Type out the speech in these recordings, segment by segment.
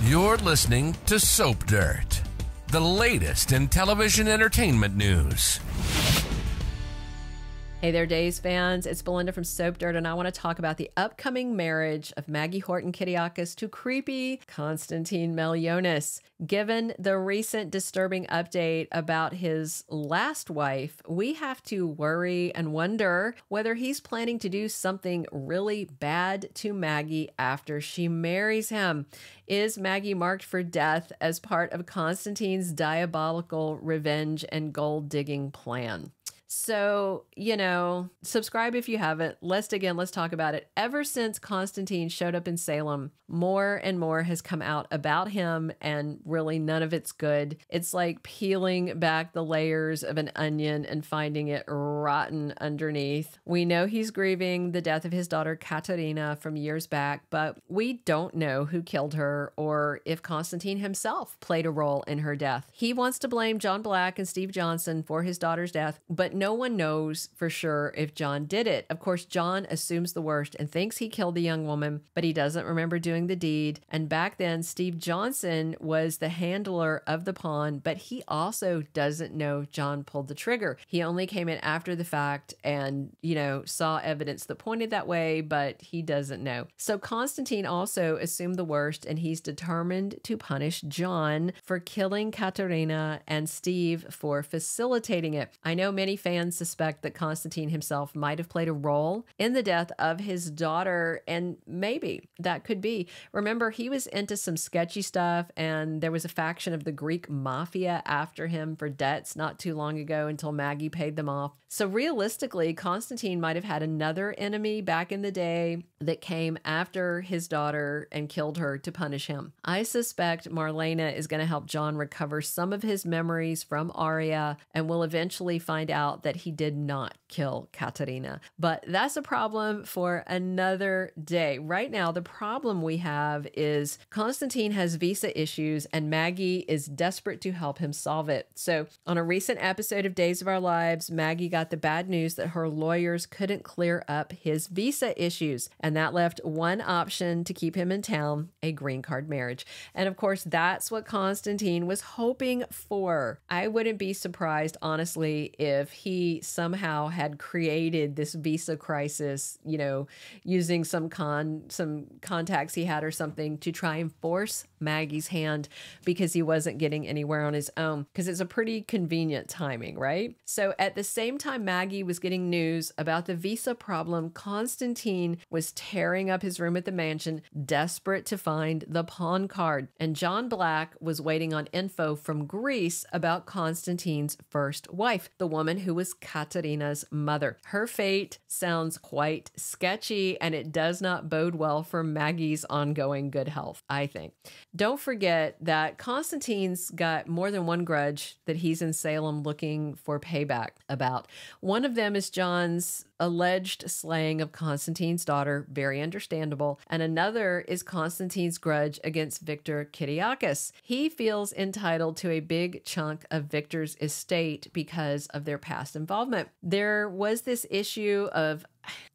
You're listening to Soap Dirt, the latest in television entertainment news. Hey there, Days fans. It's Belinda from Soap Dirt, and I want to talk about the upcoming marriage of Maggie Horton Kiriakis to creepy Konstantin Meleounis. Given the recent disturbing update about his last wife, we have to worry and wonder whether he's planning to do something really bad to Maggie after she marries him. Is Maggie marked for death as part of Konstantin's diabolical revenge and gold-digging plan? So, subscribe if you haven't. Let's dig in. Let's talk about it. Ever since Konstantin showed up in Salem, more and more has come out about him, and really none of it's good. It's like peeling back the layers of an onion and finding it rotten underneath. We know he's grieving the death of his daughter Katerina from years back, but we don't know who killed her or if Konstantin himself played a role in her death. He wants to blame John Black and Steve Johnson for his daughter's death, but no one knows for sure if John did it. Of course, John assumes the worst and thinks he killed the young woman, but he doesn't remember doing the deed. And back then, Steve Johnson was the handler of the pawn, but he also doesn't know John pulled the trigger. He only came in after the fact and, saw evidence that pointed that way, but he doesn't know. So Konstantin also assumed the worst, and he's determined to punish John for killing Katerina and Steve for facilitating it. I know many fans suspect that Konstantin himself might have played a role in the death of his daughter, and maybe that could be. Remember, he was into some sketchy stuff, and there was a faction of the Greek mafia after him for debts not too long ago until Maggie paid them off. So realistically, Konstantin might have had another enemy back in the day that came after his daughter and killed her to punish him. I suspect Marlena is going to help John recover some of his memories from Aria, and will eventually find out that he did not kill Katerina. But that's a problem for another day. Right now, the problem we have is Konstantin has visa issues, and Maggie is desperate to help him solve it. So on a recent episode of Days of Our Lives, Maggie got the bad news that her lawyers couldn't clear up his visa issues, and that left one option to keep him in town: a green card marriage. And of course, that's what Konstantin was hoping for. I wouldn't be surprised, honestly, if he somehow had created this visa crisis, using some contacts he had or something to try and force Maggie's hand because he wasn't getting anywhere on his own, because it's a pretty convenient timing, right? So at the same time Maggie was getting news about the visa problem, Konstantin was tearing up his room at the mansion, desperate to find the pawn card. And John Black was waiting on info from Greece about Konstantin's first wife, the woman who was Katerina's mother. Her fate sounds quite sketchy, and it does not bode well for Maggie's ongoing good health, I think. Don't forget that Konstantin's got more than one grudge that he's in Salem looking for payback about. One of them is John's alleged slaying of Konstantin's daughter, very understandable, and another is Konstantin's grudge against Victor Kiriakis. He feels entitled to a big chunk of Victor's estate because of their past involvement. There was this issue of,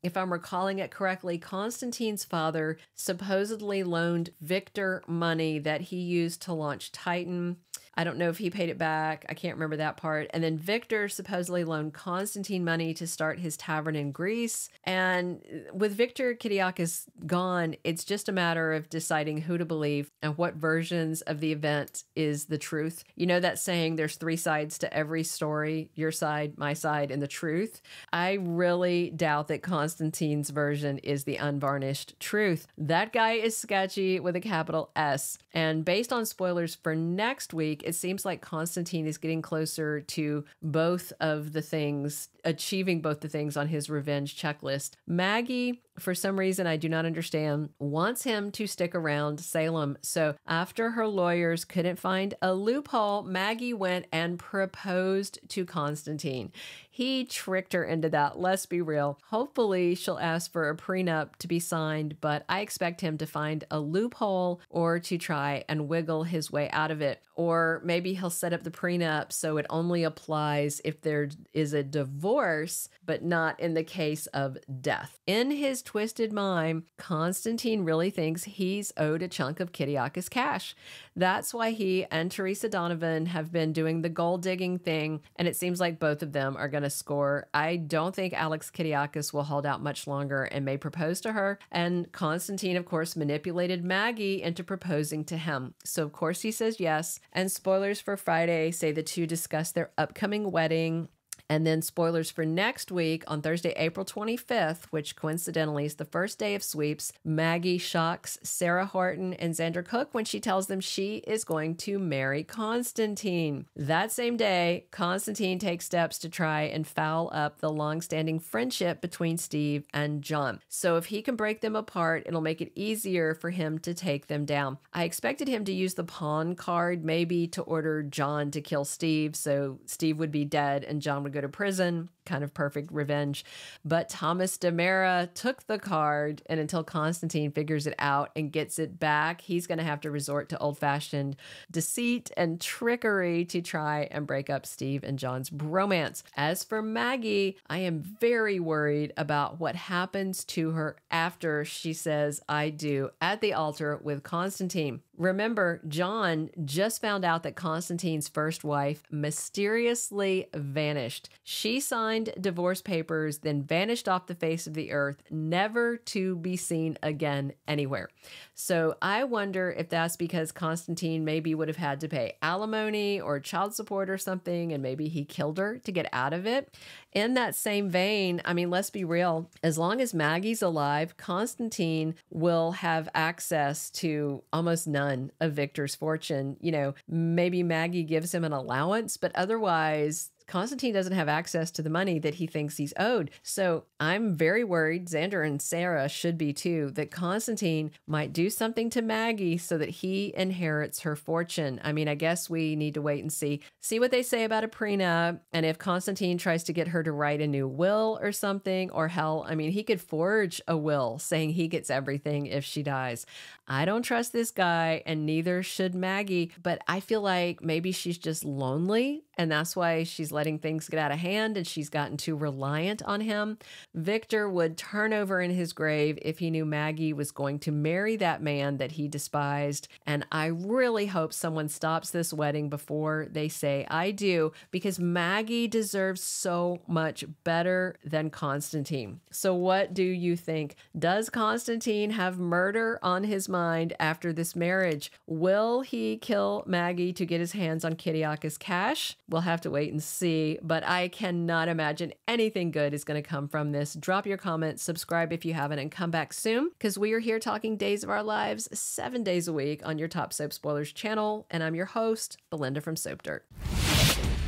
if I'm recalling it correctly, Konstantin's father supposedly loaned Victor money that he used to launch Titan. I don't know if he paid it back. I can't remember that part. And then Victor supposedly loaned Konstantin money to start his tavern in Greece. And with Victor Kiriakis gone, it's just a matter of deciding who to believe and what versions of the event is the truth. You know that saying, there's three sides to every story: your side, my side, and the truth. I really doubt that Konstantin's version is the unvarnished truth. That guy is sketchy with a capital S. And based on spoilers for next week, it seems like Konstantin is getting closer to both of the things, achieving both the things on his revenge checklist. Maggie, for some reason I do not understand, wants him to stick around Salem. So after her lawyers couldn't find a loophole, Maggie went and proposed to Konstantin. He tricked her into that, let's be real. Hopefully she'll ask for a prenup to be signed, but I expect him to find a loophole or to try and wiggle his way out of it. Or maybe he'll set up the prenup so it only applies if there is a divorce, but not in the case of death. In his twisted mind, Konstantin really thinks he's owed a chunk of Kiriakis cash. That's why he and Teresa Donovan have been doing the gold digging thing, and it seems like both of them are going to score. I don't think Alex Kiriakis will hold out much longer and may propose to her. And Konstantin, of course, manipulated Maggie into proposing to him. So, of course, he says yes. And spoilers for Friday say the two discuss their upcoming wedding. And then spoilers for next week on Thursday, April 25th, which coincidentally is the first day of sweeps, Maggie shocks Sarah Horton and Xander Cook when she tells them she is going to marry Konstantin. That same day, Konstantin takes steps to try and foul up the long-standing friendship between Steve and John. So if he can break them apart, it'll make it easier for him to take them down. I expected him to use the pawn card, maybe to order John to kill Steve, so Steve would be dead and John would go to prison. Kind of perfect revenge. But Thomas DeMera took the card, and until Konstantin figures it out and gets it back, he's going to have to resort to old-fashioned deceit and trickery to try and break up Steve and John's bromance. As for Maggie, I am very worried about what happens to her after she says "I do" at the altar with Konstantin. Remember, John just found out that Konstantin's first wife mysteriously vanished. She signed divorce papers, then vanished off the face of the earth, never to be seen again anywhere. So I wonder if that's because Konstantin maybe would have had to pay alimony or child support or something, and maybe he killed her to get out of it. In that same vein, I mean, let's be real. As long as Maggie's alive, Konstantin will have access to almost none of Victor's fortune. You know, maybe Maggie gives him an allowance, but otherwise, Konstantin doesn't have access to the money that he thinks he's owed. So I'm very worried, Xander and Sarah should be too, that Konstantin might do something to Maggie so that he inherits her fortune. I mean, I guess we need to wait and see what they say about a prenup, and if Konstantin tries to get her to write a new will or something, or hell, I mean, he could forge a will saying he gets everything if she dies. I don't trust this guy, and neither should Maggie, but I feel like maybe she's just lonely, and that's why she's letting things get out of hand and she's gotten too reliant on him. Victor would turn over in his grave if he knew Maggie was going to marry that man that he despised. And I really hope someone stops this wedding before they say "I do," because Maggie deserves so much better than Konstantin. So what do you think? Does Konstantin have murder on his mind after this marriage? Will he kill Maggie to get his hands on Kiriakis' cash? We'll have to wait and see, but I cannot imagine anything good is going to come from this. Drop your comments, subscribe if you haven't, and come back soon, because we are here talking Days of Our Lives 7 days a week on your Top Soap Spoilers channel, and I'm your host, Belinda from Soap Dirt.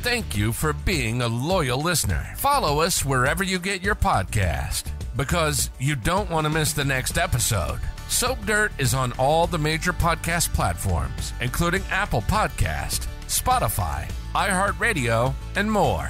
Thank you for being a loyal listener. Follow us wherever you get your podcast, because you don't want to miss the next episode. Soap Dirt is on all the major podcast platforms, including Apple Podcast, Spotify, iHeartRadio, and more.